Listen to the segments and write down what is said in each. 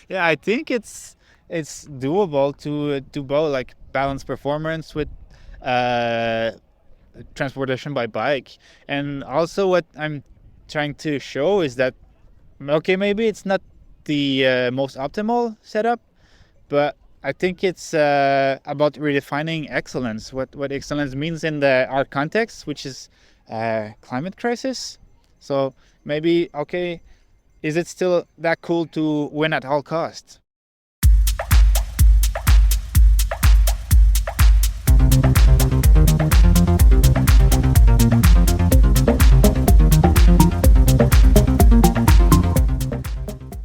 Yeah, I think it's doable to do both, like balance performance with uh, transportation by bike. And also, what I'm trying to show is that okay, maybe it's not the most optimal setup, but I think it's about redefining excellence. What excellence means in our context, which is climate crisis. So maybe okay, is it still that cool to win at all costs?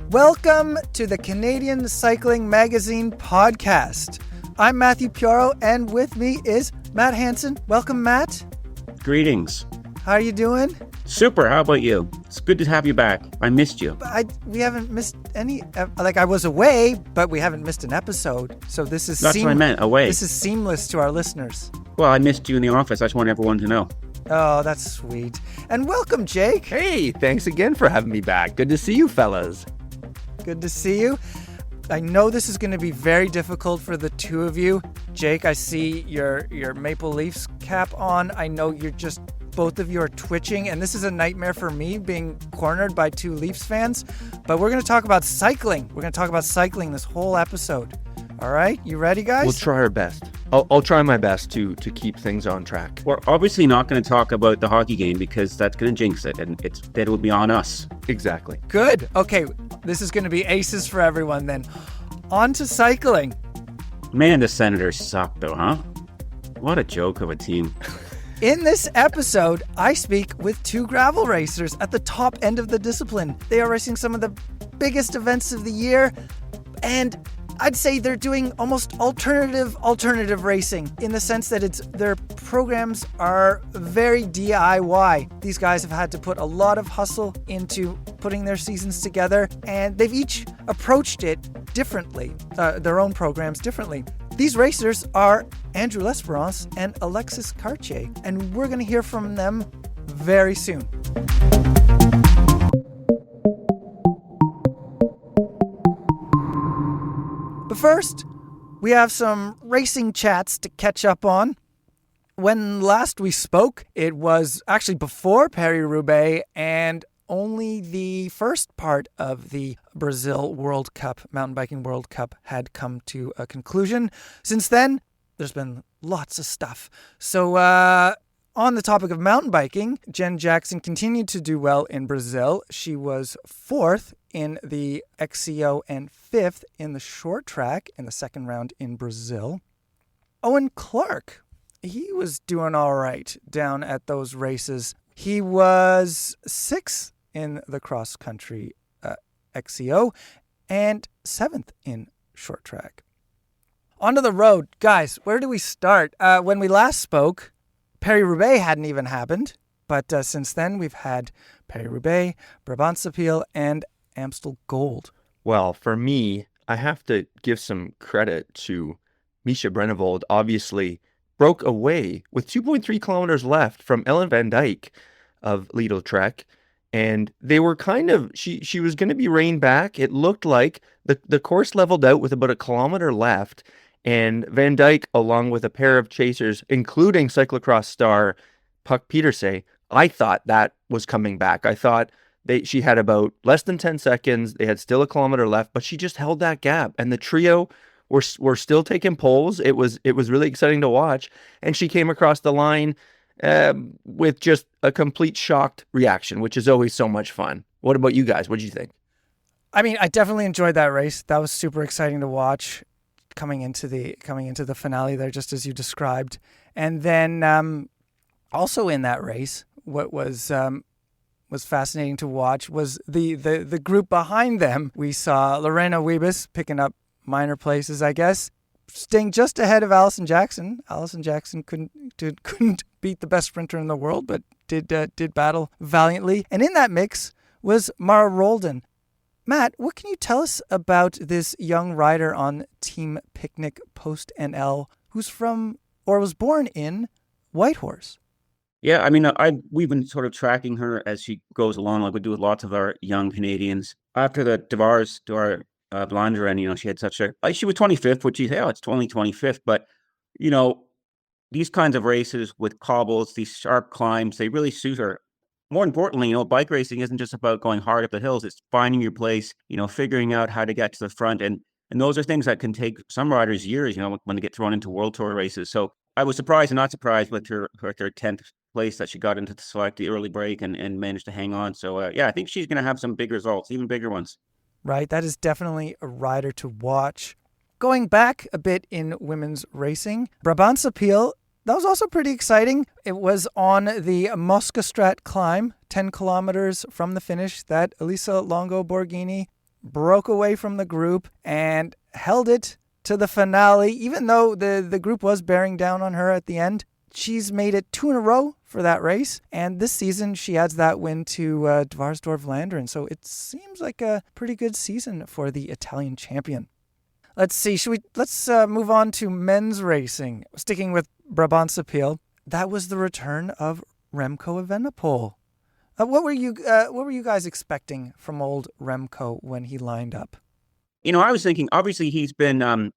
Welcome to the Canadian Cycling Magazine podcast. I'm Matthew Pioro, and with me is Matt Hansen. Welcome, Matt. Greetings. How are you doing? Super. How about you? It's good to have you back. I missed you. We haven't missed any. I was away, but we haven't missed an episode. So this is That's what I meant. Away. This is seamless to our listeners. Well, I missed you in the office. I just want everyone to know. Oh, that's sweet. And welcome, Jake. Hey, thanks again for having me back. Good to see you, fellas. Good to see you. I know this is going to be very difficult for the two of you. Jake, I see your Maple Leafs cap on. I know both of you are twitching, and this is a nightmare for me, being cornered by two Leafs fans. But we're going to talk about cycling. We're going to talk about cycling this whole episode. All right, you ready, guys? We'll try our best. I'll try my best to keep things on track. We're obviously not going to talk about the hockey game because that's going to jinx it, and that would be on us. Exactly. Good. Okay, this is going to be aces for everyone then. On to cycling. Man, the Senators suck, though, huh? What a joke of a team. In this episode, I speak with two gravel racers at the top end of the discipline. They are racing some of the biggest events of the year, and I'd say they're doing almost alternative racing in the sense that their programs are very DIY. These guys have had to put a lot of hustle into putting their seasons together, and they've each approached it differently, their own programs differently. These racers are Andrew L'Esperance and Alexis Cartier, and we're going to hear from them very soon. But first, we have some racing chats to catch up on. When last we spoke, it was actually before Paris-Roubaix and only the first part of the Brazil World Cup, Mountain Biking World Cup, had come to a conclusion. Since then, there's been lots of stuff. So on the topic of mountain biking, Jen Jackson continued to do well in Brazil. She was fourth in the XCO and fifth in the short track in the second round in Brazil. Owen Clark, he was doing all right down at those races. He was sixth in the cross country XCO and seventh in short track. Onto the road. Guys, where do we start? When we last spoke, Paris-Roubaix hadn't even happened, but since then we've had Paris-Roubaix, Brabantse Pijl, and Amstel Gold. Well, for me, I have to give some credit to Misha Brennevold. Obviously, broke away with 2.3 kilometers left from Ellen van Dijk of Lidl Trek. And they were she was going to be reined back. It looked like the course leveled out with about a kilometer left. And Van Dijk, along with a pair of chasers, including cyclocross star Puck Pieterse, I thought that was coming back. I thought she had about less than 10 seconds. They had still a kilometer left, but she just held that gap. And the trio were still taking poles. It was really exciting to watch. And she came across the line with just a complete shocked reaction, which is always so much fun. What about you guys? What did you think? I mean, I definitely enjoyed that race. That was super exciting to watch coming into the finale there, just as you described. And then also in that race, what was fascinating to watch was the group behind them. We saw Lorena Wiebes picking up minor places, I guess, staying just ahead of Alison Jackson. Alison Jackson couldn't beat the best sprinter in the world, but did battle valiantly. And in that mix was Mara Roldan. Matt, what can you tell us about this young rider on Team Picnic Post NL who's from or was born in Whitehorse? Yeah, I mean, we've been sort of tracking her as she goes along, like we do with lots of our young Canadians. After the Devars Blandra, and she had such a she was 25th, which it's only 25th, but you know these kinds of races with cobbles, these sharp climbs, they really suit her. More importantly, bike racing isn't just about going hard up the hills. It's finding your place, figuring out how to get to the front. And those are things that can take some riders years, when they get thrown into World Tour races. So I was surprised and not surprised with her 10th place that she got into the select, the early break, and managed to hang on. So, I think she's going to have some big results, even bigger ones. Right, that is definitely a rider to watch. Going back a bit in women's racing, Brabantse Pijl, that was also pretty exciting. It was on the Moskestrat climb, 10 kilometers from the finish, that Elisa Longo Borghini broke away from the group and held it to the finale, even though the group was bearing down on her at the end. She's made it 2 in a row for that race, and this season she adds that win to Dvarsdorp-Vlaanderen, so it seems like a pretty good season for the Italian champion. Let's see, let's move on to men's racing. Sticking with Brabantse Pijl, that was the return of Remco Evenepoel. What were you guys expecting from old Remco when he lined up? I was thinking, obviously he's been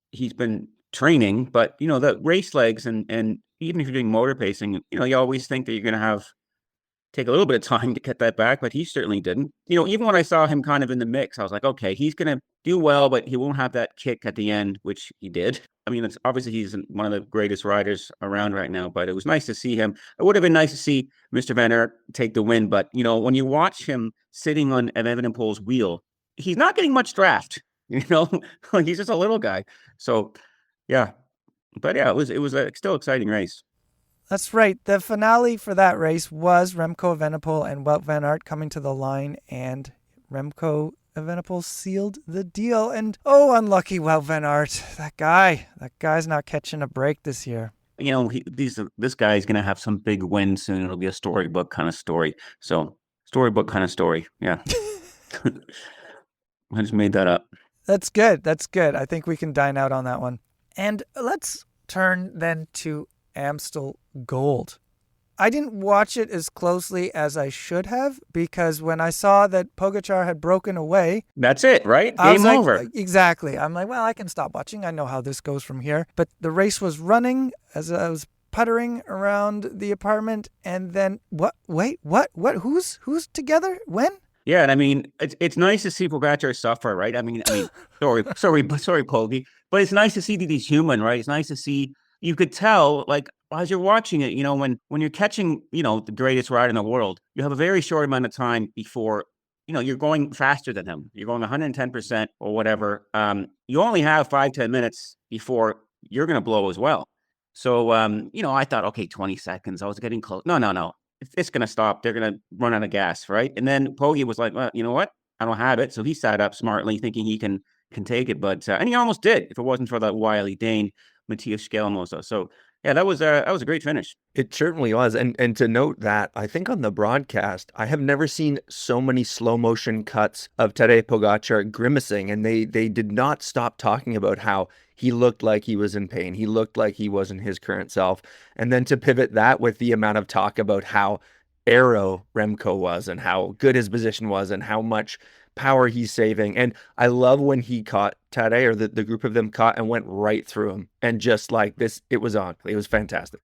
training, but the race legs and even if you're doing motor pacing, you always think that you're going to take a little bit of time to get that back, but he certainly didn't. Even when I saw him kind of in the mix, I was like, okay, he's going to do well, but he won't have that kick at the end, which he did. I mean, it's obviously he's one of the greatest riders around right now, but it was nice to see him. It would have been nice to see Mr. Van Aert take the win, but when you watch him sitting on Evenepoel's wheel, he's not getting much draft. He's just a little guy. So, yeah. But yeah, it was a still exciting race. That's right. The finale for that race was Remco Evenepoel and Wout van Aert coming to the line, and Remco Evenepoel sealed the deal. And unlucky Wout van Aert. That guy's not catching a break this year. This guy is going to have some big win soon. It'll be a storybook kind of story. So, storybook kind of story. Yeah. I just made that up. That's good. I think we can dine out on that one. And let's turn then to Amstel Gold. I didn't watch it as closely as I should have, because when I saw that Pogačar had broken away... That's it, right? Game over. Exactly. I'm like, well, I can stop watching. I know how this goes from here. But the race was running as I was puttering around the apartment, and then, what? Wait, what? Who's together? When? Yeah, and I mean, it's nice to see Pogačar suffer, right? I mean, sorry, Pogi, but it's nice to see that he's human, right? It's nice to see. You could tell, like, as you're watching it, when you're catching, the greatest rider in the world, you have a very short amount of time before, you're going faster than him. You're going 110% or whatever. You only have 5-10 minutes before you're going to blow as well. So, I thought, okay, 20 seconds. I was getting close. No. It's going to stop. They're going to run out of gas, right? And then Poggi was like, well, you know what? I don't have it. So he sat up smartly, thinking he can take it. But and he almost did, if it wasn't for that wily Dane, Matthias Schelmoser. So yeah, that was a great finish. It certainly was. And to note that, I think on the broadcast, I have never seen so many slow motion cuts of Tadej Pogačar grimacing, and they did not stop talking about how he looked like he was in pain. He looked like he wasn't his current self. And then to pivot that with the amount of talk about how arrow Remco was and how good his position was and how much power he's saving. And I love when he caught Tadej, or the group of them caught and went right through him. And just like this, it was on. It was fantastic.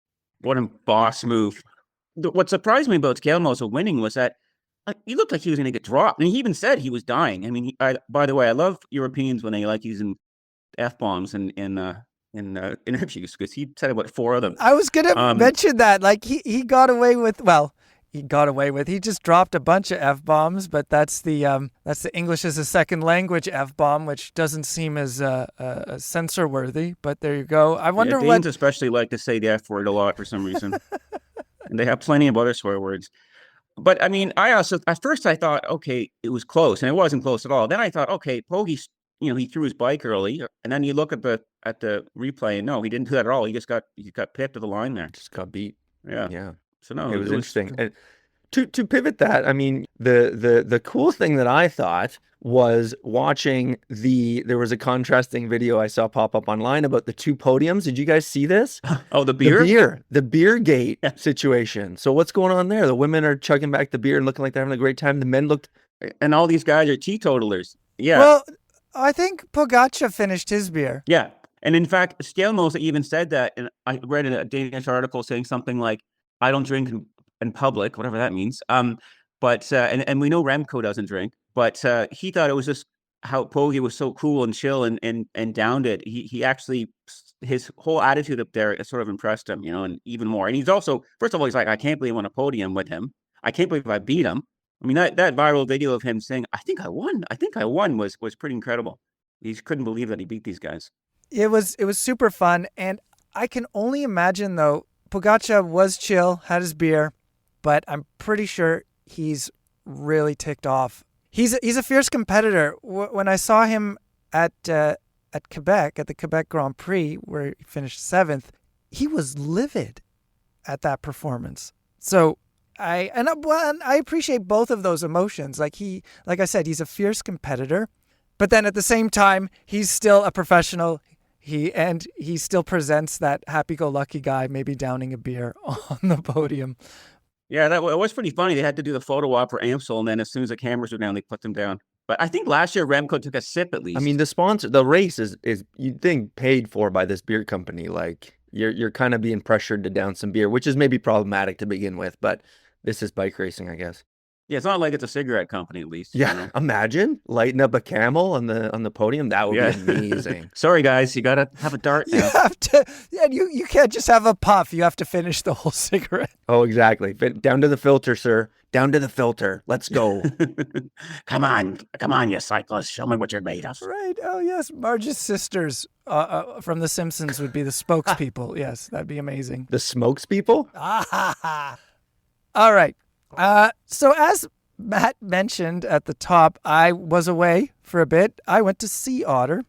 What a boss move. What surprised me about Schelmoser winning was that he looked like he was going to get dropped. And he even said he was dying. I mean, by the way, I love Europeans when they like using F-bombs in interviews, because he said about 4 of them. I was going to mention that. Like, he got away with, he just dropped a bunch of F-bombs, but that's the English as a second language F-bomb, which doesn't seem as censor worthy, but there you go. I wonder what... Danes especially like to say the F word a lot for some reason. And they have plenty of other swear words. But I mean, at first I thought, okay, it was close, and it wasn't close at all. Then I thought, okay, Poggi, he threw his bike early, and then you look at the replay, and no, he didn't do that at all. He got pipped to the line there. Just got beat. Yeah. So no, it was interesting. And to pivot that, I mean, the cool thing that I thought was watching there was a contrasting video I saw pop up online about the 2 podiums. Did you guys see this? Oh, the beer? The beer gate situation. So what's going on there? The women are chugging back the beer and looking like they're having a great time. The men looked... And all these guys are teetotalers. Yeah. Well, I think Pogačar finished his beer. Yeah. And in fact, Stelmos even said that, and I read a Danish article saying something like, I don't drink in public, whatever that means. But and we know Remco doesn't drink, but he thought it was just how Poggi was so cool and chill and downed it. He actually, his whole attitude up there sort of impressed him, and even more. And he's also, first of all, he's like, I can't believe I won a podium with him. I can't believe I beat him. I mean, that viral video of him saying, I think I won was pretty incredible. He couldn't believe that he beat these guys. It was super fun, and I can only imagine though, Pogačar was chill, had his beer, but I'm pretty sure he's really ticked off. He's a fierce competitor. When I saw him at Quebec, at the Quebec Grand Prix, where he finished 7th, he was livid at that performance. So I appreciate both of those emotions. Like I said, he's a fierce competitor, but then at the same time, he's still a professional. He still presents that happy-go-lucky guy, maybe downing a beer on the podium. Yeah, it was pretty funny. They had to do the photo op for Amstel, and then as soon as the cameras were down, they put them down. But I think last year Remco took a sip at least. I mean, the race is you'd think paid for by this beer company. Like you're kind of being pressured to down some beer, which is maybe problematic to begin with, but this is bike racing, I guess. Yeah, it's not like it's a cigarette company, at least. Yeah, imagine lighting up a Camel on the podium. That would be amazing. Sorry, guys, you gotta have a dart now. You have to, yeah. You can't just have a puff. You have to finish the whole cigarette. Oh, exactly. Down to the filter, sir. Down to the filter. Let's go. Come on, you cyclist. Show me what you're made of. Right. Oh, yes. Marge's sisters from The Simpsons would be the spokespeople. Yes, that'd be amazing. The smokes people? All right. So as Matt mentioned at the top, I was away for a bit. I went to Sea Otter,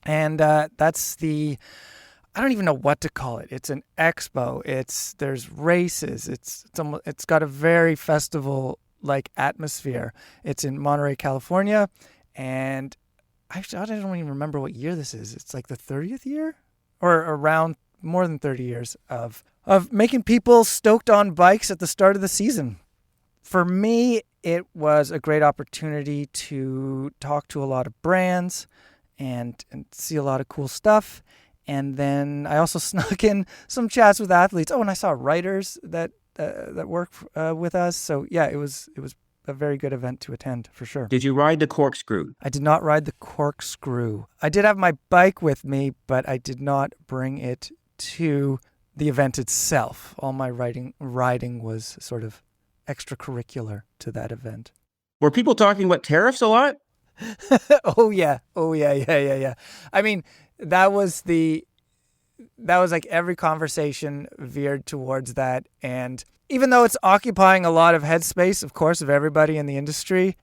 and that's I don't even know what to call it. It's an expo. There's races. It's got a very festival-like atmosphere. It's in Monterey, California, and actually I don't even remember what year this is. It's like the 30th year, or around more than 30 years of making people stoked on bikes at the start of the season. For me, it was a great opportunity to talk to a lot of brands and see a lot of cool stuff. And then I also snuck in some chats with athletes. Oh, and I saw writers that work with us. So yeah, it was a very good event to attend for sure. Did you ride the corkscrew? I did not ride the corkscrew. I did have my bike with me, but I did not bring it to the event itself. All my riding was sort of extracurricular to that event. Were people talking about tariffs a lot? Oh yeah. I mean, that was like every conversation veered towards that. And even though it's occupying a lot of headspace, of course, of everybody in the industry,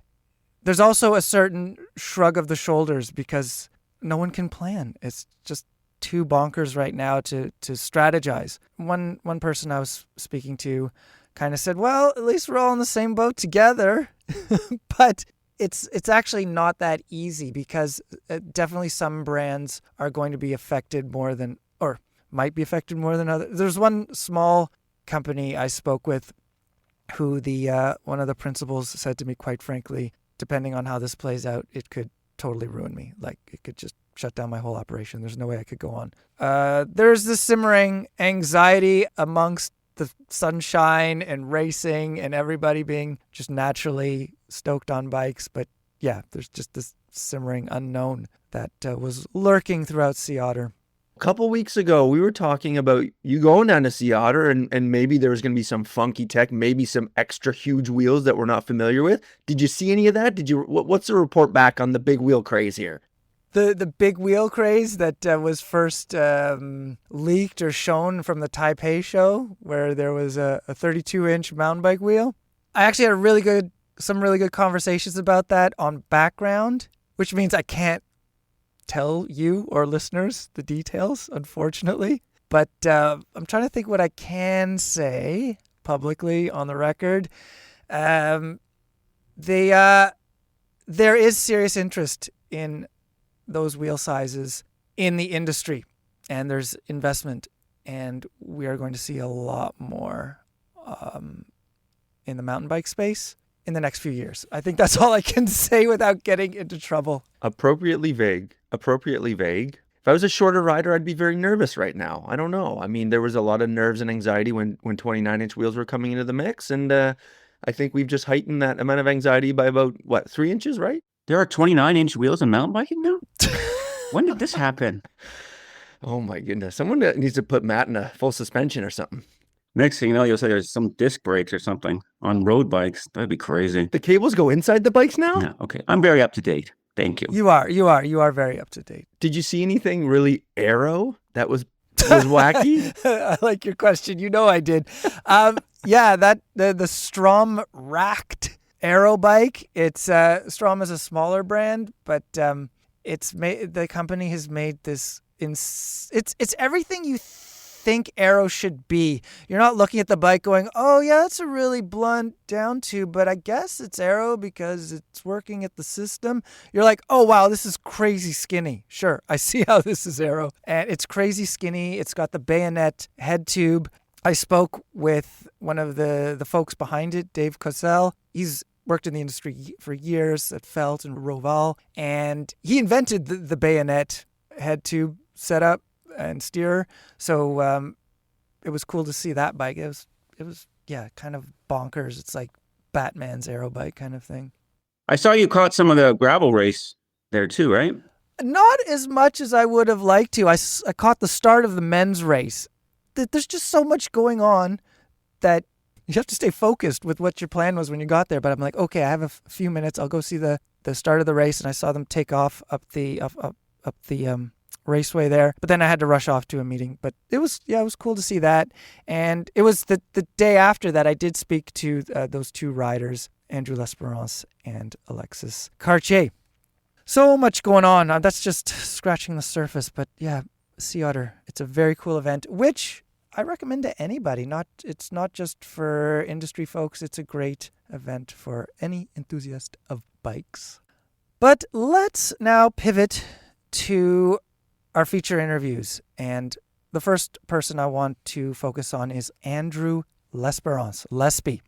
there's also a certain shrug of the shoulders because no one can plan. It's just too bonkers right now to strategize. One person I was speaking to kind of said, well, at least we're all in the same boat together. But it's actually not that easy because definitely some brands are going to be affected more than, or might be affected more than others. There's one small company I spoke with who one of the principals said to me, quite frankly, depending on how this plays out, it could totally ruin me. Like it could just shut down my whole operation. There's no way I could go on. There's this simmering anxiety amongst the sunshine and racing and everybody being just naturally stoked on bikes. But yeah, there's just this simmering unknown that was lurking throughout Sea Otter. A couple weeks ago, we were talking about you going down to Sea Otter and maybe there was going to be some funky tech, maybe some extra huge wheels that we're not familiar with. Did you see any of that? What's the report back on the big wheel craze here? The big wheel craze that was first leaked or shown from the Taipei show, where there was a 32-inch mountain bike wheel. I actually had some really good conversations about that on background, which means I can't tell you or listeners the details, unfortunately. But I'm trying to think what I can say publicly on the record. There is serious interest in those wheel sizes in the industry, and there's investment, and we are going to see a lot more in the mountain bike space. in the next few years. I think that's all I can say without getting into trouble. Appropriately vague. Appropriately vague. If I was a shorter rider, I'd be very nervous right now. I don't know. I mean, there was a lot of nerves and anxiety when 29-inch wheels were coming into the mix. And I think we've just heightened that amount of anxiety by about, 3 inches, right? There are 29-inch wheels in mountain biking now? When did this happen? Oh, my goodness. Someone needs to put Matt in a full suspension or something. Next thing you know, you'll say there's some disc brakes or something on road bikes. That'd be crazy. The cables go inside the bikes now? Yeah, okay. I'm very up to date. Thank you. You are very up to date. Did you see anything really aero that was wacky? I like your question. You know I did. Yeah, that the Strom Racked aero bike. It's Strom is a smaller brand, but it's made. The company has made this. It's everything you think aero should be. You're not looking at the bike going, oh yeah, that's a really blunt down tube, but I guess it's aero because it's working at the system. You're like, oh wow, this is crazy skinny. Sure, I see how this is aero. And it's crazy skinny. It's got the bayonet head tube. I spoke with one of the folks behind it, Dave Cosell. He's worked in the industry for years at Felt and Roval, and he invented the bayonet head tube setup and steer. So it was cool to see that bike. It was kind of bonkers. It's like Batman's aero bike kind of thing. I saw you caught some of the gravel race there too, right? Not as much as I would have liked to. I caught the start of the men's race. There's just so much going on that you have to stay focused with what your plan was when you got there. But I'm like, okay, I have a few minutes. I'll go see the start of the race. And I saw them take off up the raceway there, but then I had to rush off to a meeting. But it was cool to see that. And it was the day after that I did speak to those two riders, Andrew L'Esperance and Alexis Cartier. So much going on. That's just scratching the surface. But yeah, Sea Otter, it's a very cool event, which I recommend to anybody. It's not just for industry folks. It's a great event for any enthusiast of bikes. But let's now pivot to our feature interviews. And the first person I want to focus on is Andrew L'Esperance, Lespi.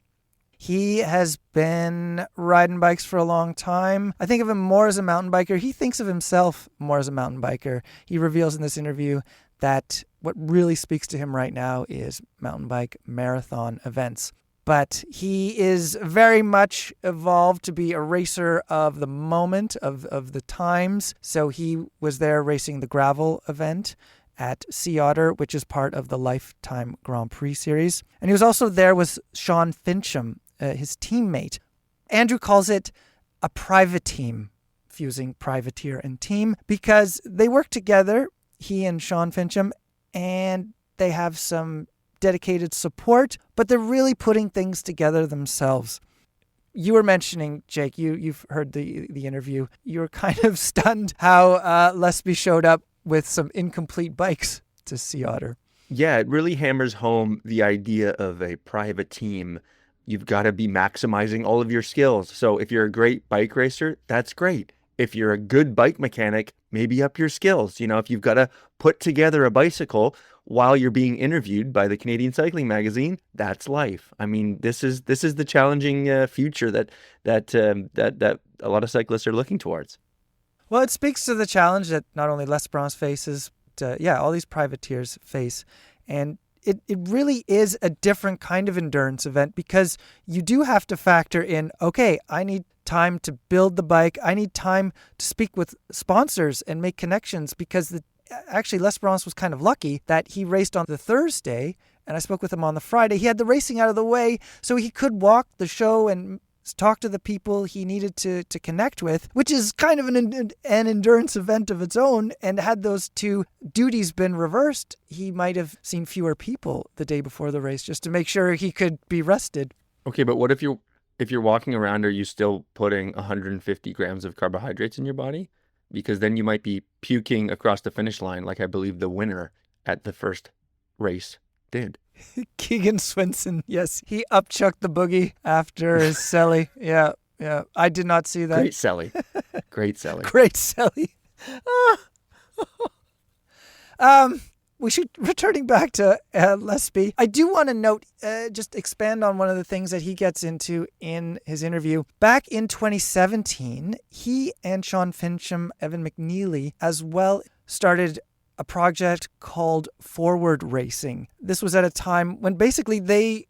He has been riding bikes for a long time. I think of him more as a mountain biker. He thinks of himself more as a mountain biker. He reveals in this interview that what really speaks to him right now is mountain bike marathon events. But he is very much evolved to be a racer of the moment, of the times. So he was there racing the gravel event at Sea Otter, which is part of the Life Time Grand Prix series. And he was also there with Sean Fincham, his teammate. Andrew calls it a private team, fusing privateer and team, because they work together, he and Sean Fincham, and they have some dedicated support, but they're really putting things together themselves. You were mentioning, Jake, you've heard the interview. You were kind of stunned how Lespi showed up with some incomplete bikes to Sea Otter. Yeah, it really hammers home the idea of a private team. You've got to be maximizing all of your skills. So if you're a great bike racer, that's great. If you're a good bike mechanic, maybe up your skills. You know, if you've got to put together a bicycle while you're being interviewed by the Canadian Cycling Magazine, that's life. I mean, this is the challenging future that a lot of cyclists are looking towards. Well, it speaks to the challenge that not only L'Esperance faces, but all these privateers face. And it really is a different kind of endurance event, because you do have to factor in, okay, I need time to build the bike. I need time to speak with sponsors and make connections, because actually L'Esperance was kind of lucky that he raced on the Thursday and I spoke with him on the Friday. He had the racing out of the way so he could walk the show and talk to the people he needed to connect with, which is kind of an endurance event of its own. And had those two duties been reversed, he might have seen fewer people the day before the race just to make sure he could be rested. Okay, but what if you're walking around, are you still putting 150 grams of carbohydrates in your body? Because then you might be puking across the finish line, like I believe the winner at the first race did. Keegan Swinson, yes, he upchucked the boogie after his celly. Yeah. I did not see that. Great celly. Great celly. Great celly. we should, returning back to Lesby, I do want to note, just expand on one of the things that he gets into in his interview. Back in 2017, he and Sean Fincham, Evan McNeely, as well, started a project called Forward Racing. This was at a time when basically the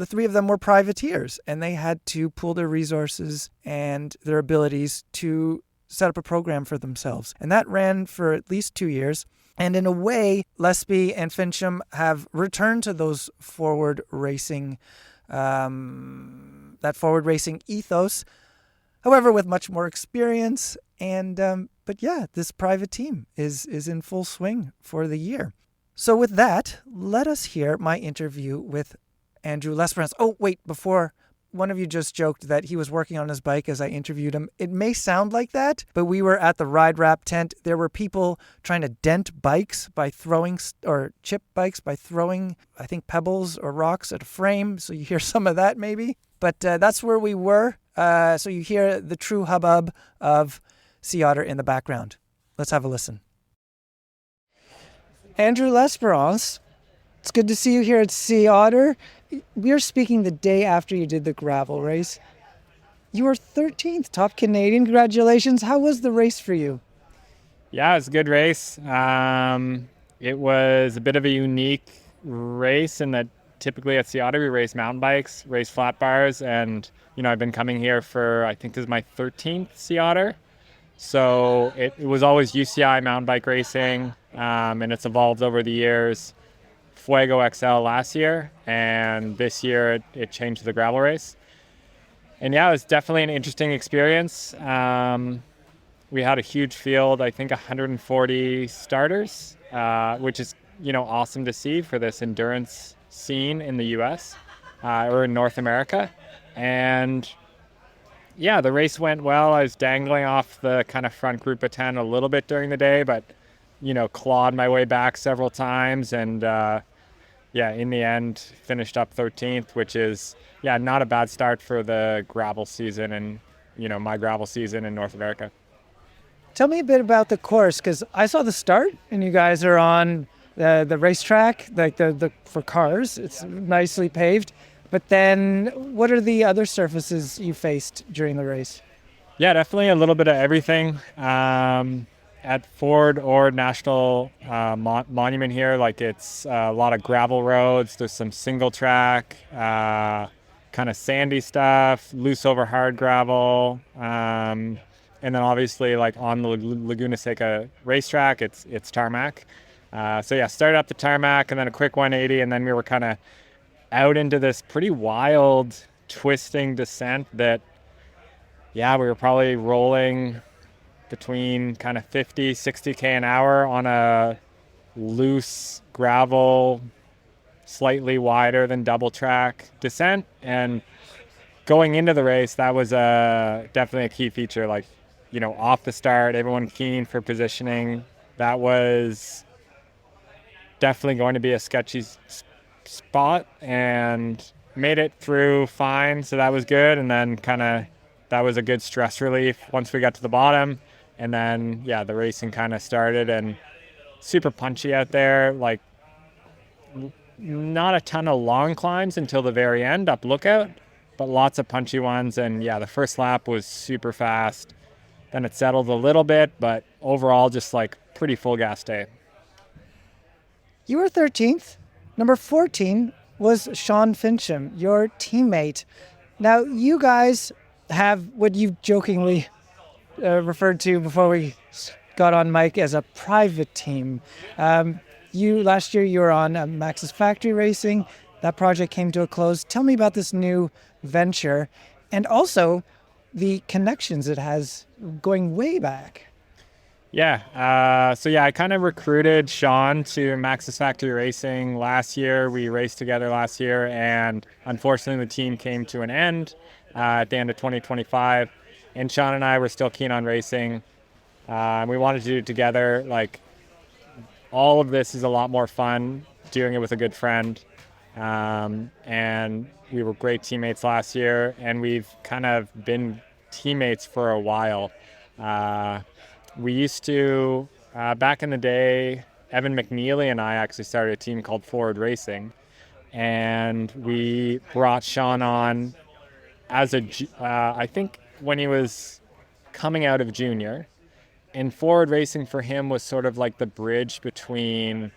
three of them were privateers, and they had to pool their resources and their abilities to set up a program for themselves. And that ran for at least 2 years. And in a way, Lesby and Fincham have returned to those forward racing, that forward racing ethos, however, with much more experience. And but yeah, this private team is in full swing for the year. So with that, let us hear my interview with Andrew L'Esperance. Oh, wait, before, one of you just joked that he was working on his bike as I interviewed him. It may sound like that, but we were at the Ride Wrap tent. There were people trying to dent bikes by throwing, or chip bikes by throwing, I think, pebbles or rocks at a frame. So you hear some of that maybe. But that's where we were. So you hear the true hubbub of Sea Otter in the background. Let's have a listen. Andrew L'Esperance, it's good to see you here at Sea Otter. We are speaking the day after you did the gravel race. You were 13th, top Canadian. Congratulations. How was the race for you? Yeah, it was a good race. It was a bit of a unique race in that typically at Sea Otter we race mountain bikes, race flat bars, and I've been coming here for, I think this is my 13th Sea Otter. So it was always UCI mountain bike racing, and it's evolved over the years. Fuego XL last year, and this year it changed to the gravel race. And yeah, it was definitely an interesting experience. We had a huge field, I think 140 starters, which is awesome to see for this endurance scene in the US or in North America. And yeah, the race went well. I was dangling off the kind of front group of 10 a little bit during the day, but clawed my way back several times, and in the end finished up 13th, which is not a bad start for the gravel season and my gravel season in North America. Tell me a bit about the course, because I saw the start and you guys are on the racetrack, like the for cars. It's nicely paved. But then what are the other surfaces you faced during the race? Yeah, definitely a little bit of everything. At Ford Ord National Monument here, like it's a lot of gravel roads. There's some single track, kind of sandy stuff, loose over hard gravel. And then obviously like on the Laguna Seca racetrack, it's tarmac. Started up the tarmac and then a quick 180, and then we were kind of out into this pretty wild twisting descent that, we were probably rolling between kind of 50, 60K an hour on a loose gravel, slightly wider than double track descent. And going into the race, that was definitely a key feature. Like, off the start, everyone keen for positioning. That was definitely going to be a sketchy spot, and made it through fine. So that was good. And then that was a good stress relief once we got to the bottom. And then, the racing kind of started, and super punchy out there, like not a ton of long climbs until the very end up Lookout, but lots of punchy ones. And the first lap was super fast. Then it settled a little bit, but overall just like pretty full gas day. You were 13th. Number 14 was Sean Fincham, your teammate. Now, you guys have what you jokingly referred to before we got on mic as a private team. Last year you were on Max's Factory Racing. That project came to a close. Tell me about this new venture, and also the connections it has going way back. I kind of recruited Sean to Max's Factory Racing last year. We raced together last year, and unfortunately the team came to an end at the end of 2025. And Sean and I were still keen on racing. We wanted to do it together. Like, all of this is a lot more fun doing it with a good friend. And we were great teammates last year, and we've kind of been teammates for a while. We used to, back in the day, Evan McNeely and I actually started a team called Forward Racing, and we brought Sean on as I think when he was coming out of junior. And Forward Racing for him was sort of like the bridge between,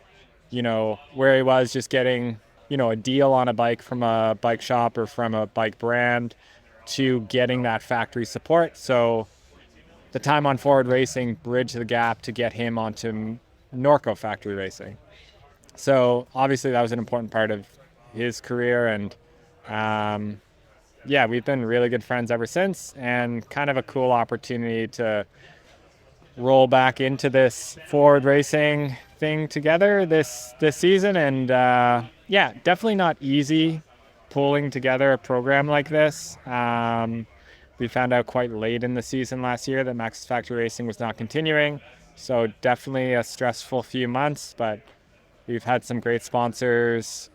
where he was just getting, a deal on a bike from a bike shop or from a bike brand to getting that factory support. So the time on Forward Racing bridged the gap to get him onto Norco factory racing. So obviously that was an important part of his career, and we've been really good friends ever since, and kind of a cool opportunity to roll back into this Forward Racing thing together this season. And definitely not easy pulling together a program like this. We found out quite late in the season last year that Max's Factory Racing was not continuing, so definitely a stressful few months, but we've had some great sponsors,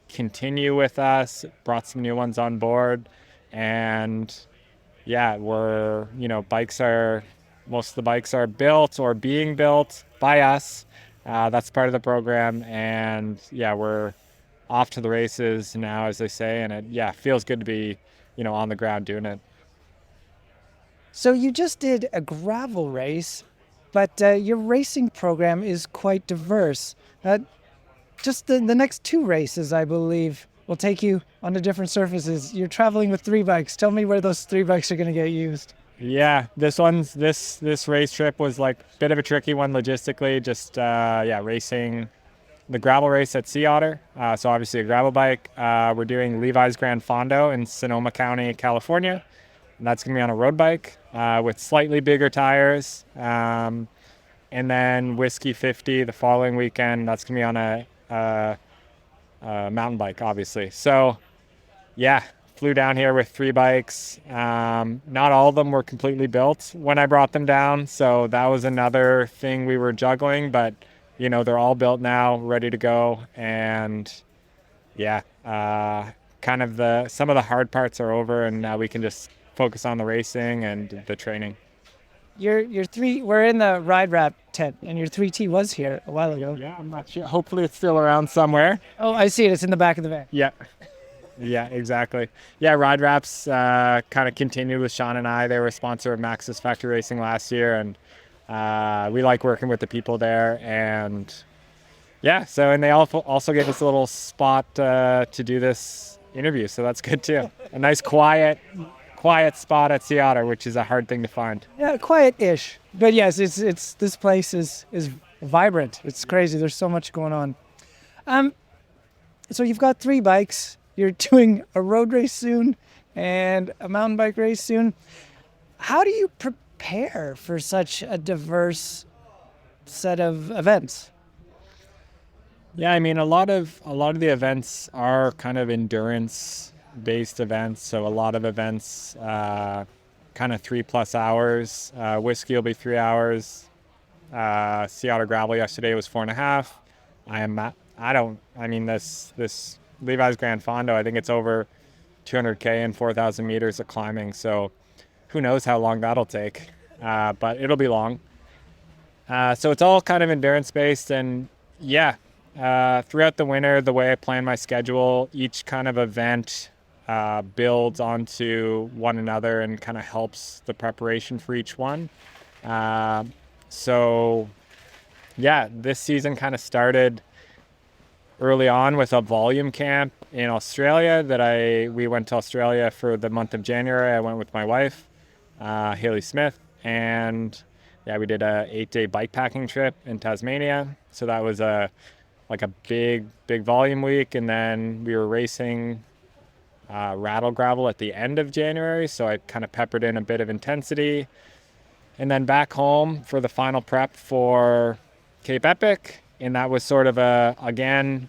continue with us, brought some new ones on board, and most of the bikes are built or being built by us. That's part of the program, and we're off to the races now, as they say, and it feels good to be on the ground doing it. So you just did a gravel race, but your racing program is quite diverse. Just the next two races, I believe, will take you onto different surfaces. You're traveling with 3 bikes. Tell me where those 3 bikes are going to get used. Yeah, this race trip was like a bit of a tricky one logistically. Just racing the gravel race at Sea Otter. So obviously a gravel bike. We're doing Levi's Grand Fondo in Sonoma County, California. And that's going to be on a road bike with slightly bigger tires. And then Whiskey 50 the following weekend. That's going to be on a mountain bike, obviously. So, flew down here with 3 bikes. Not all of them were completely built when I brought them down. So that was another thing we were juggling. But, they're all built now, ready to go. And, some of the hard parts are over, and now we can just focus on the racing and the training. We're in the ride wrap tent, and your 3T was here a while ago. Yeah, I'm not sure. Hopefully it's still around somewhere. Oh, I see it. It's in the back of the van. Yeah. Yeah, exactly. Yeah, Ride Wraps kind of continued with Sean and I. They were a sponsor of Max's Factory Racing last year, and we like working with the people there. And and they also gave us a little spot to do this interview, so that's good too. A nice quiet spot at Sea Otter, which is a hard thing to find. Yeah, quiet-ish. But yes, it's this place is vibrant. It's crazy. There's so much going on. So you've got 3 bikes. You're doing a road race soon and a mountain bike race soon. How do you prepare for such a diverse set of events? Yeah, I mean, a lot of the events are kind of endurance-based events. So a lot of events, kind of 3+ hours. Whiskey will be 3 hours. Sea Otter Gravel yesterday was 4.5. This Levi's Grand Fondo, I think it's over 200K and 4,000 meters of climbing. So who knows how long that'll take, but it'll be long. So it's all kind of endurance-based, and throughout the winter, the way I plan my schedule, each kind of event builds onto one another and kind of helps the preparation for each one. This season kind of started early on with a volume camp in Australia we went to Australia for the month of January. I went with my wife, Haley Smith, and we did a 8-day bike packing trip in Tasmania. So that was a big volume week. And then we were racing rattle gravel at the end of January. So I kind of peppered in a bit of intensity. And then back home for the final prep for Cape Epic. And that was sort of an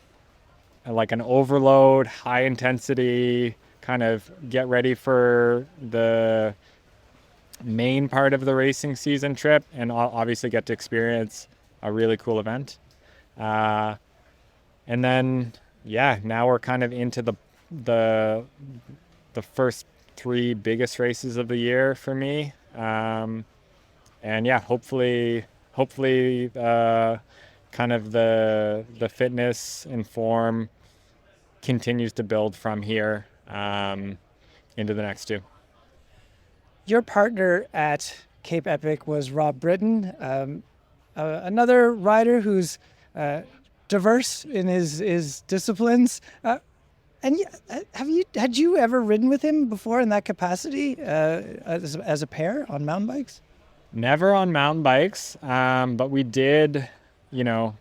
overload, high intensity, kind of get ready for the main part of the racing season trip, and obviously get to experience a really cool event. And then, now we're kind of into the first 3 biggest races of the year for me. Hopefully kind of the fitness and form continues to build from here into the next two. Your partner at Cape Epic was Rob Britton, another rider who's diverse in his disciplines. And had you ever ridden with him before in that capacity as a pair on mountain bikes? Never on mountain bikes, but we did do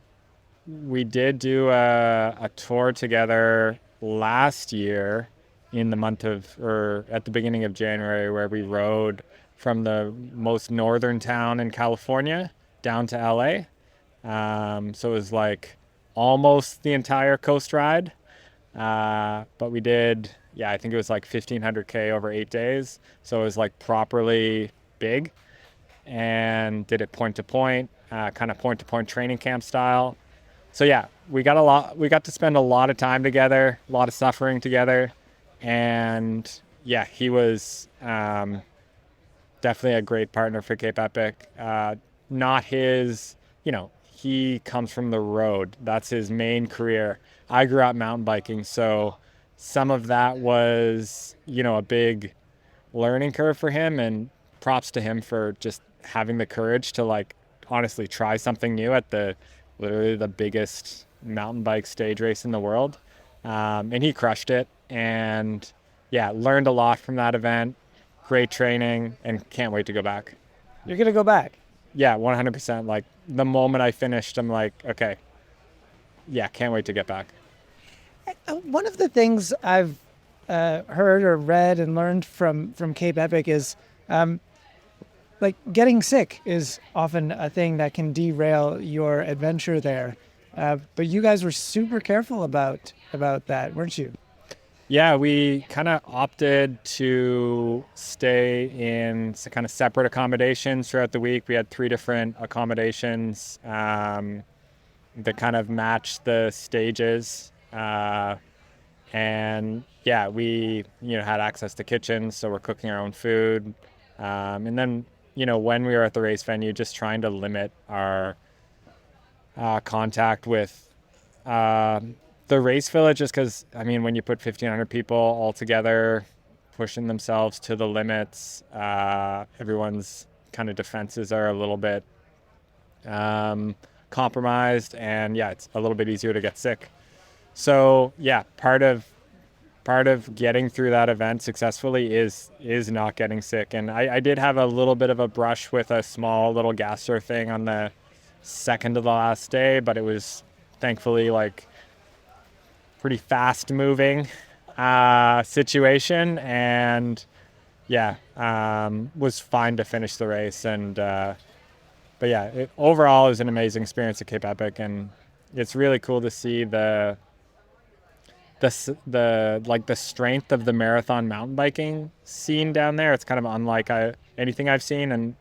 a tour together last year in the month of, or at the beginning of January, where we rode from the most northern town in California down to LA. So it was like almost the entire coast ride. But we did, I think it was like 1,500K over 8 days. So it was like properly big, and did it point to point, kind of point to point training camp style. So we got to spend a lot of time together, a lot of suffering together. And he was definitely a great partner for Cape Epic. Not his, he comes from the road. That's his main career. I grew up mountain biking, so some of that was, a big learning curve for him, and props to him for just having the courage to like honestly try something new at literally the biggest mountain bike stage race in the world. And he crushed it, and learned a lot from that event. Great training, and can't wait to go back. You're going to go back? Yeah, 100%. Like the moment I finished, I'm like, okay, can't wait to get back. One of the things I've heard or read and learned from Cape Epic is like getting sick is often a thing that can derail your adventure there. But you guys were super careful about that, weren't you? Yeah, we kind of opted to stay in kind of separate accommodations throughout the week. We had 3 different accommodations that kind of matched the stages. And we, had access to kitchens, so we're cooking our own food. And then, when we were at the race venue, just trying to limit our contact with the race village, just because, when you put 1,500 people all together, pushing themselves to the limits, everyone's kind of defenses are a little bit compromised, and it's a little bit easier to get sick. So part of getting through that event successfully is not getting sick. And I did have a little bit of a brush with a small little gastro thing on the second to the last day, but it was thankfully like pretty fast moving situation, and was fine to finish the race. And overall it was an amazing experience at Cape Epic, and it's really cool to see the strength of the marathon mountain biking scene down there. It's kind of unlike anything I've seen, and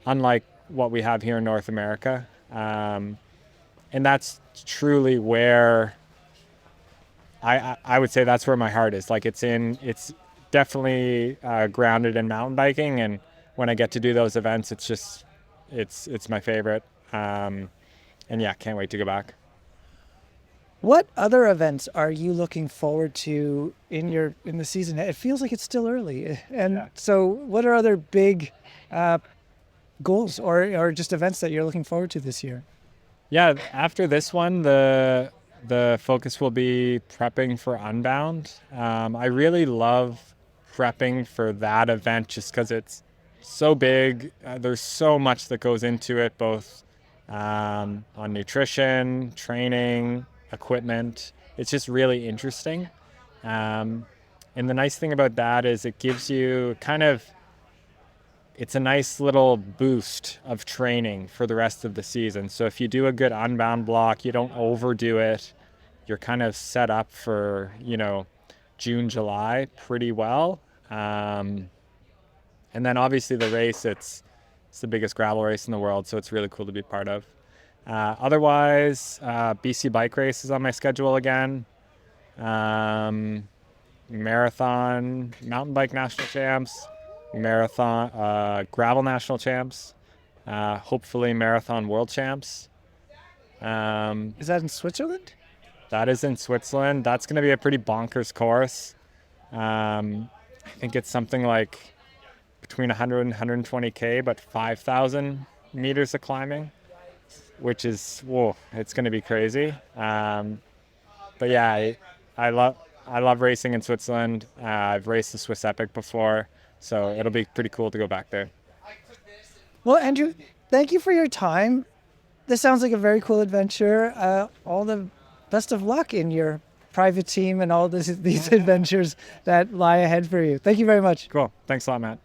unlike what we have here in North America. And that's truly where I would say that's where my heart is. Like it's definitely grounded in mountain biking, and when I get to do those events, it's my favorite. And can't wait to go back. What other events are you looking forward to in the season? It feels like it's still early, and so what are other big goals or just events that you're looking forward to this year? Yeah, after this one, the focus will be prepping for Unbound. I really love prepping for that event just because it's so big. There's so much that goes into it, both on nutrition, training, equipment. It's just really interesting. And the nice thing about that is it gives you it's a nice little boost of training for the rest of the season. So if you do a good Unbound block, you don't overdo it, you're kind of set up for, June, July pretty well. And then obviously the race, it's the biggest gravel race in the world, so it's really cool to be part of. Otherwise, BC bike race is on my schedule again. Marathon, mountain bike national champs, marathon, gravel national champs, hopefully marathon world champs. Is that in Switzerland? That is in Switzerland. That's going to be a pretty bonkers course. I think it's something like between 100 and 120K, but 5,000 meters of climbing, which is, whoa, it's going to be crazy. But yeah, I love racing in Switzerland. I've raced the Swiss Epic before, so it'll be pretty cool to go back there. Well, Andrew, thank you for your time. This sounds like a very cool adventure. All the best of luck in your private team and all these adventures that lie ahead for you. Thank you very much. Cool. Thanks a lot, Matt.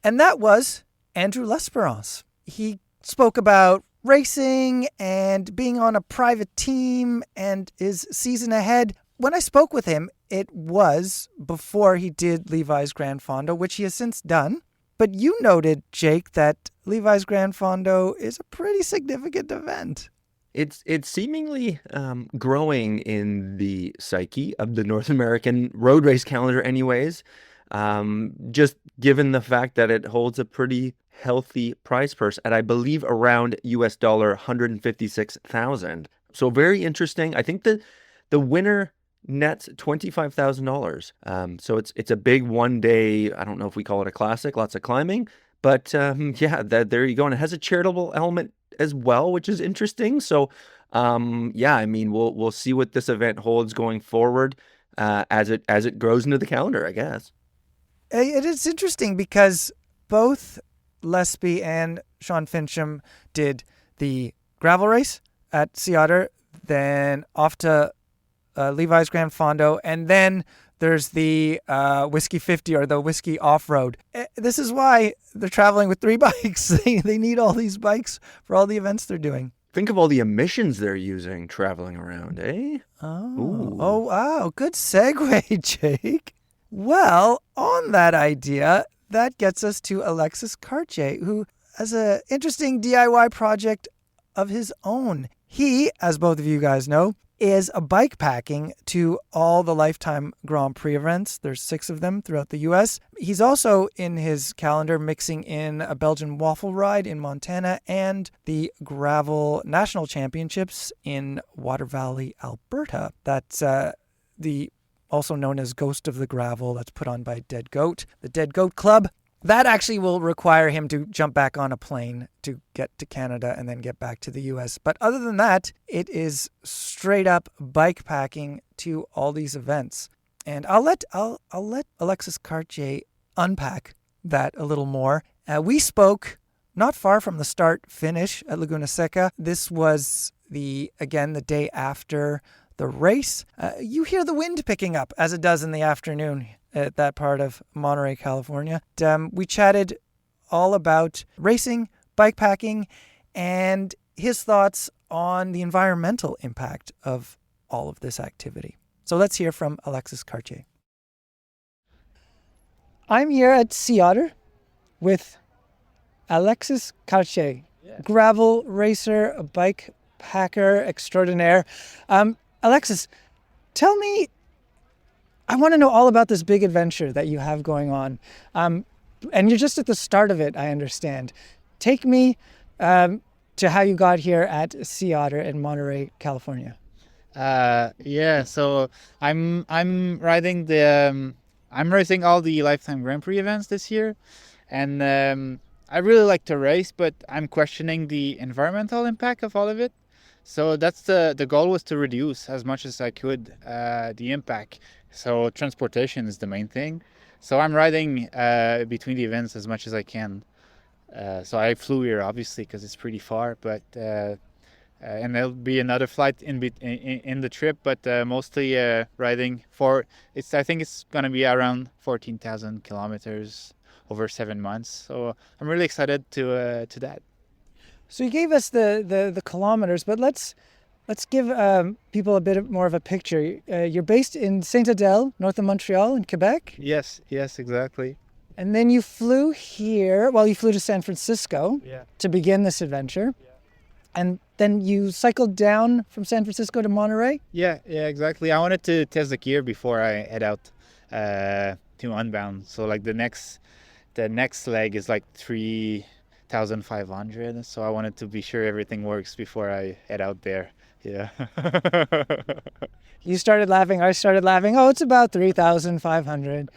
And that was Andrew L'Esperance. He spoke about racing and being on a private team and his season ahead. When I spoke with him, it was before he did Levi's Grand Fondo, which he has since done. But you noted, Jake, that Levi's Grand Fondo is a pretty significant event. It's seemingly growing in the psyche of the North American road race calendar anyways, just given the fact that it holds a pretty healthy prize purse at, I believe, around US dollar 156,000. So very interesting. I think the winner nets $25,000. So it's a big 1 day. I don't know if we call it a classic, lots of climbing, but yeah, there you go. And it has a charitable element as well, which is interesting. So yeah, I mean, we'll see what this event holds going forward as it grows into the calendar, I guess. It is interesting because both Lesby and Sean Fincham did the gravel race at Sea Otter, then off to Levi's Grand Fondo, and then there's the Whiskey 50 or the Whiskey Off-Road. This is why they're traveling with 3 bikes. They need all these bikes for all the events they're doing. Think of all the emissions they're using traveling around, eh? Oh, wow. Good segue, Jake. Well, on that idea, that gets us to Alexis Cartier, who has an interesting DIY project of his own. He, as both of you guys know, is a bike packing to all the Life Time Grand Prix events. There's 6 of them throughout the U.S. He's also in his calendar mixing in a Belgian waffle ride in Montana and the Gravel National Championships in Water Valley, Alberta. That's the also known as Ghost of the Gravel, that's put on by Dead Goat, the Dead Goat Club. That actually will require him to jump back on a plane to get to Canada and then get back to the US. But other than that, it is straight up bike packing to all these events. And I'll let Alexis Cartier unpack that a little more. We spoke not far from the start finish at Laguna Seca. This was the day after the race. You hear the wind picking up as it does in the afternoon at that part of Monterey, California. We chatted all about racing, bikepacking, and his thoughts on the environmental impact of all of this activity. So let's hear from Alexis Cartier. I'm here at Sea Otter with Alexis Cartier, gravel racer, bike packer extraordinaire. Alexis, tell me, I want to know all about this big adventure that you have going on. And you're just at the start of it, I understand. Take me to how you got here at Sea Otter in Monterey, California. So I'm riding I'm racing all the Lifetime Grand Prix events this year, and I really like to race, but I'm questioning the environmental impact of all of it. So that's the goal, was to reduce as much as I could the impact. So transportation is the main thing. So I'm riding between the events as much as I can. So I flew here obviously because it's pretty far, but and there'll be another flight in the trip, but mostly riding for I think it's gonna be around 14,000 kilometers over 7 months. So I'm really excited to that. So you gave us the kilometers, but let's give people a bit more of a picture. You're based in Saint-Adèle, north of Montreal in Quebec. Yes, exactly. And then you flew here. Well, you flew to San Francisco to begin this adventure. Yeah. And then you cycled down from San Francisco to Monterey? Yeah, exactly. I wanted to test the gear before I head out to Unbound. So like the next leg is like 1,500. So I wanted to be sure everything works before I head out there. Yeah. You started laughing. I started laughing. Oh, it's about 3,500.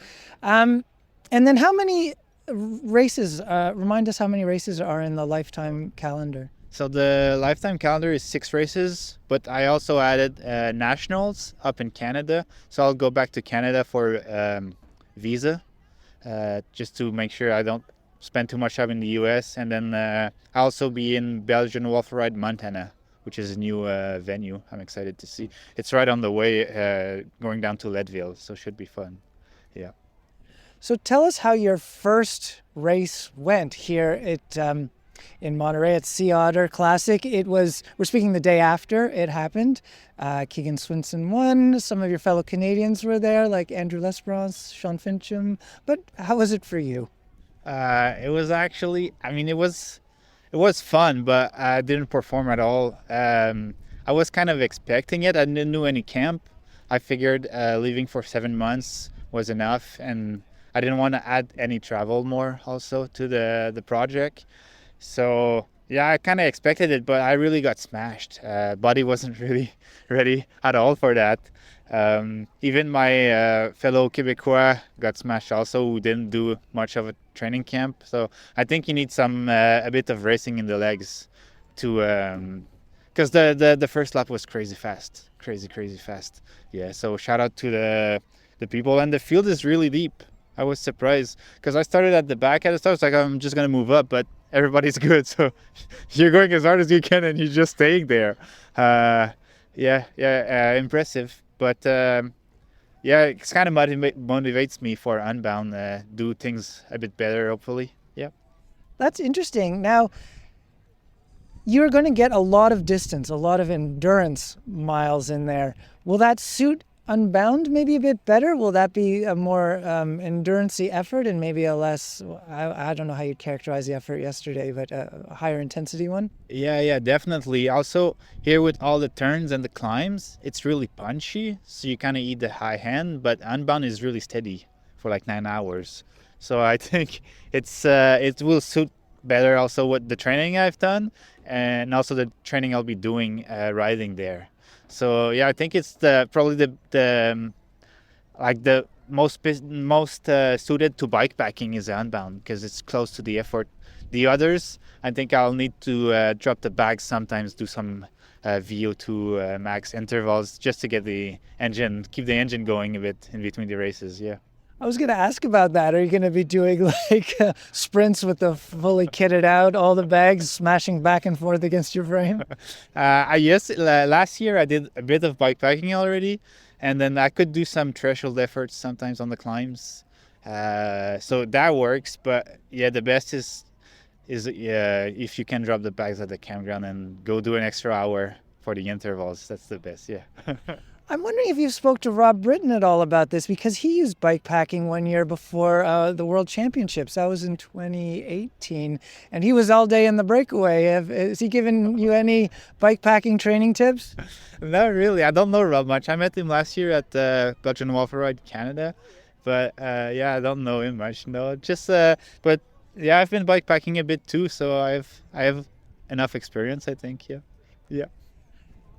And then how many races? Remind us how many races are in the lifetime calendar. So the lifetime calendar is 6 races, but I also added nationals up in Canada. So I'll go back to Canada for visa, just to make sure I don't spend too much time in the US. And then I'll also be in Belgian Wolf Ride, Montana, which is a new venue I'm excited to see. It's right on the way going down to Leadville, so should be fun. Yeah. So tell us how your first race went here at in Monterey at Sea Otter Classic. We're speaking the day after it happened. Keegan Swinson won. Some of your fellow Canadians were there, like Andrew L'Esperance, Sean Fincham. But how was it for you? It was actually, it was fun, but I didn't perform at all. I was kind of expecting it. I didn't do any camp. I figured leaving for 7 months was enough, and I didn't want to add any travel more also to the project. So yeah, I kind of expected it, but I really got smashed. Body wasn't really ready at all for that. Even my fellow Quebecois got smashed also, who didn't do much of a training camp. So I think you need a bit of racing in the legs to, because the first lap was crazy fast. Yeah, so shout out to the people, and the field is really deep. I was surprised because I started at the back at the start. It's like, I'm just gonna move up, but everybody's good, so you're going as hard as you can and you're just staying there. Impressive. But yeah, it's kind of motivates me for Unbound, do things a bit better, hopefully. Yeah. That's interesting. Now, you're going to get a lot of distance, a lot of endurance miles in there. Will that suit Unbound maybe a bit better? Will that be a more endurance-y effort and maybe a less, I don't know how you'd characterize the effort yesterday, but a higher intensity one? Yeah, definitely. Also, here with all the turns and the climbs, it's really punchy, so you kind of eat the high hand, but Unbound is really steady for like 9 hours. So I think it will suit better also with the training I've done, and also the training I'll be doing riding there. So yeah, I think it's probably the most suited to bikepacking is Unbound, because it's close to the effort. The others, I think I'll need to drop the bags sometimes, do some VO2 max intervals just to get keep the engine going a bit in between the races. Yeah. I was going to ask about that. Are you going to be doing like sprints with the fully kitted out, all the bags smashing back and forth against your frame? Yes, last year I did a bit of bikepacking already, and then I could do some threshold efforts sometimes on the climbs. So that works, but yeah, the best is if you can drop the bags at the campground and go do an extra hour for the intervals. That's the best, yeah. I'm wondering if you spoke to Rob Britton at all about this, because he used bikepacking one year before the World Championships. That was in 2018, and he was all day in the breakaway. Has he given you any bikepacking training tips? Not really. I don't know Rob much. I met him last year at Belgian Wolf Ride Canada, but yeah, I don't know him much. No, just but yeah, I've been bikepacking a bit too, so I have enough experience, I think. Yeah.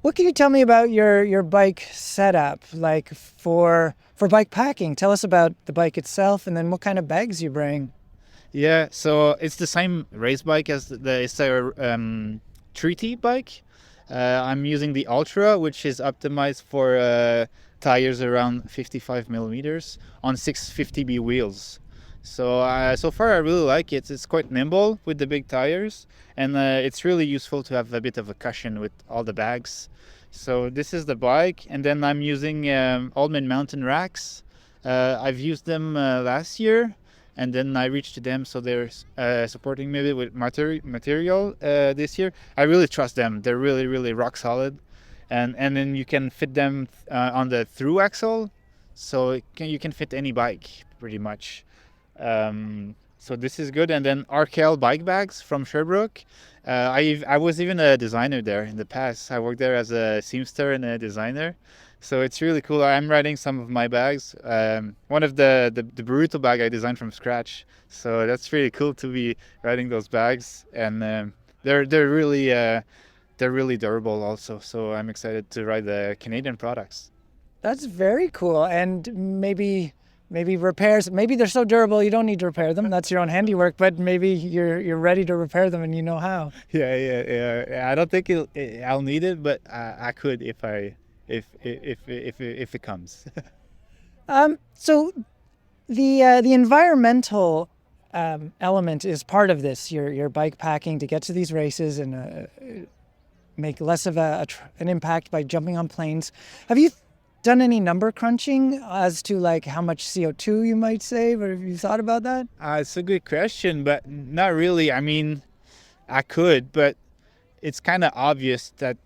What can you tell me about your bike setup, like for bike packing? Tell us about the bike itself, and then what kind of bags you bring. Yeah, so it's the same race bike as it's a treaty bike. I'm using the Ultra, which is optimized for tires around 55 millimeters on 650B wheels. So far I really like it. It's quite nimble with the big tires, and it's really useful to have a bit of a cushion with all the bags. So this is the bike, and then I'm using Oldman mountain racks. I've used them last year, and then I reached to them, so they're supporting me with material this year. I really trust them. They're really, really rock solid, and then you can fit them on the through axle, so you can fit any bike pretty much. So this is good. And then RKL bike bags from Sherbrooke. I was even a designer there in the past. I worked there as a seamster and a designer. So it's really cool. I'm riding some of my bags. One of the Burrito bag I designed from scratch. So that's really cool to be riding those bags, and they're really durable also. So I'm excited to ride the Canadian products. That's very cool. And maybe repairs. Maybe they're so durable you don't need to repair them. That's your own handiwork. But maybe you're ready to repair them and you know how. Yeah. I don't think I'll need it, but I could if it comes. So the environmental element is part of this. Your bike packing to get to these races and make less of an impact by jumping on planes. Have you done any number crunching as to like how much CO2 you might save, or have you thought about that? It's a good question, but not really. I mean, I could, but it's kind of obvious that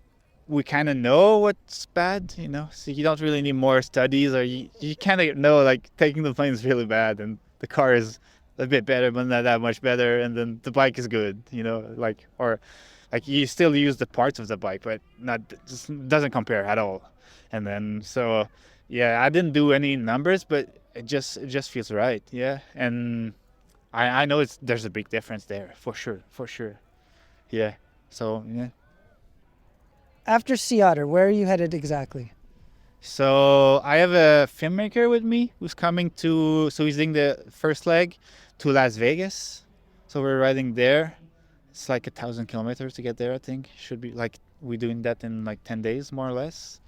we kind of know what's bad, so you don't really need more studies, or you kind of know like taking the plane is really bad and the car is a bit better but not that much better, and then the bike is good, or like you still use the parts of the bike but just doesn't compare at all. And then so yeah, I didn't do any numbers, but it just feels right. Yeah, and I know there's a big difference there for sure. Yeah, so yeah. After Sea Otter, where are you headed exactly? So I have a filmmaker with me who's coming so he's doing the first leg to Las Vegas. So we're riding there. It's like 1,000 kilometers to get there, I think. Should be like we're doing that in like 10 days, more or less.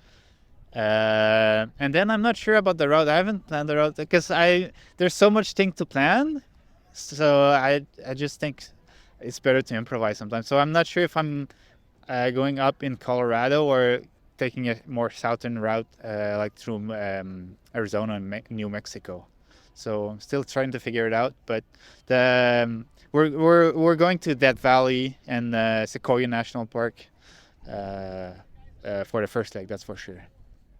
And then I'm not sure about the route. I haven't planned the route because there's so much thing to plan. So I just think it's better to improvise sometimes. So I'm not sure if I'm going up in Colorado or taking a more southern route like through Arizona and New Mexico. So I'm still trying to figure it out. But we're going to Death Valley and Sequoia National Park for the first leg. That's for sure.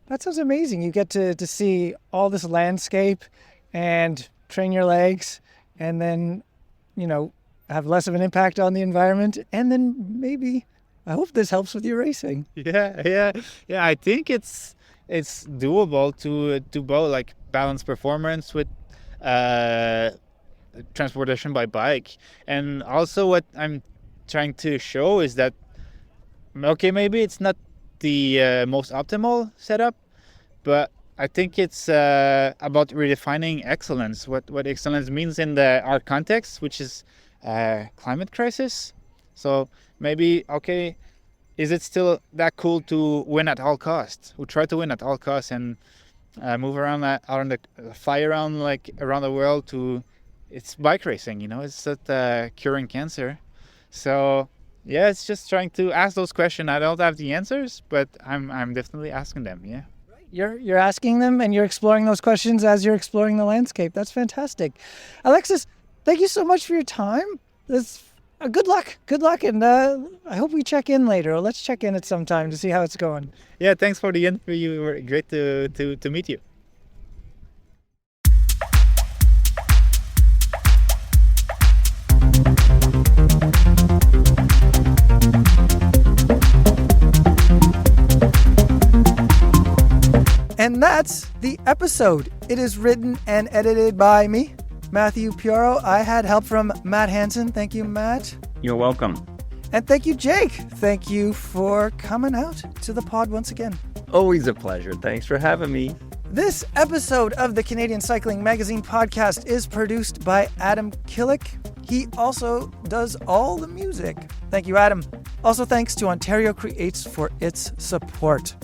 That sounds amazing. You get to see all this landscape and train your legs, and then have less of an impact on the environment, and then maybe. I hope this helps with your racing. Yeah. I think it's doable to do both, like balance performance with transportation by bike. And also what I'm trying to show is that, okay, maybe it's not the most optimal setup, but I think it's about redefining excellence, what excellence means in our context, which is climate crisis. So maybe, okay, is it still that cool to win at all costs? We try to win at all costs and move around, fly around like around the world it's bike racing, it's not curing cancer. So yeah, it's just trying to ask those questions. I don't have the answers, but I'm definitely asking them. Yeah. You're asking them and you're exploring those questions as you're exploring the landscape. That's fantastic. Alexis, thank you so much for your time. Good luck, and I hope we check in later. Or let's check in at some time to see how it's going. Yeah, thanks for the interview. It was great to meet you. And that's the episode. It is written and edited by me, Matthew Pioro. I had help from Matt Hansen. Thank you, Matt. You're welcome. And thank you, Jake. Thank you for coming out to the pod once again. Always a pleasure. Thanks for having me. This episode of the Canadian Cycling Magazine podcast is produced by Adam Killick. He also does all the music. Thank you, Adam. Also, thanks to Ontario Creates for its support.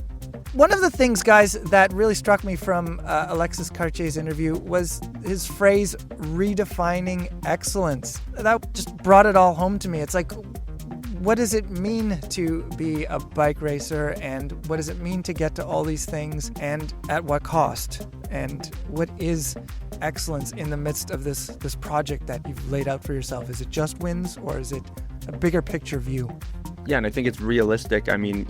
One of the things, guys, that really struck me from Alexis Cartier's interview was his phrase, redefining excellence. That just brought it all home to me. It's like, what does it mean to be a bike racer, and what does it mean to get to all these things, and at what cost? And what is excellence in the midst of this project that you've laid out for yourself? Is it just wins, or is it a bigger picture view? Yeah, and I think it's realistic. I mean,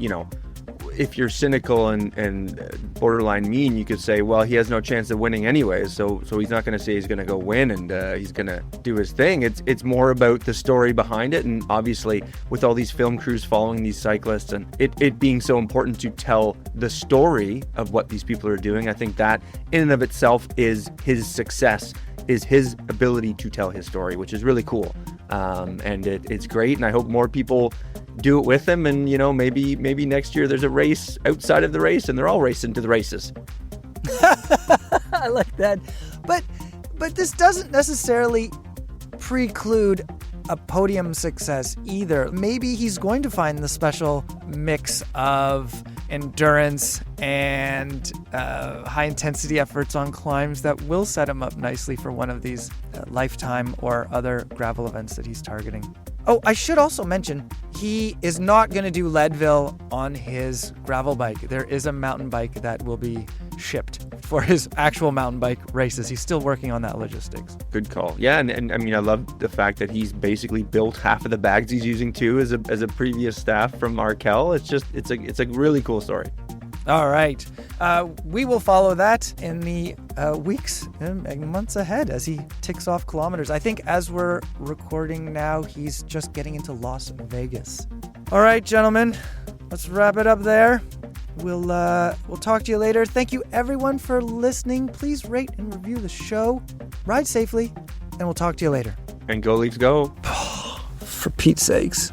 if you're cynical and borderline mean, you could say, well, he has no chance of winning anyways, so he's not going to say he's going to go win and he's going to do his thing. It's more about the story behind it, and obviously with all these film crews following these cyclists and it being so important to tell the story of what these people are doing, I think that in and of itself is his success, is his ability to tell his story, which is really cool. And it's great, and I hope more people do it with him. And maybe next year there's a race outside of the race and they're all racing to the races. I like that. But this doesn't necessarily preclude a podium success either. Maybe he's going to find the special mix of endurance and high intensity efforts on climbs that will set him up nicely for one of these Lifetime or other gravel events that he's targeting. Oh, I should also mention, he is not going to do Leadville on his gravel bike. There is a mountain bike that will be shipped for his actual mountain bike races. He's still working on that logistics. Good call. Yeah, and I mean, I love the fact that he's basically built half of the bags he's using too as a previous staff from Arkell. It's a really cool story. All right. We will follow that in the weeks and months ahead as he ticks off kilometers. I think as we're recording now, he's just getting into Las Vegas. All right, gentlemen, let's wrap it up there. We'll talk to you later. Thank you, everyone, for listening. Please rate and review the show. Ride safely, and we'll talk to you later. And go Leafs go. For Pete's sakes.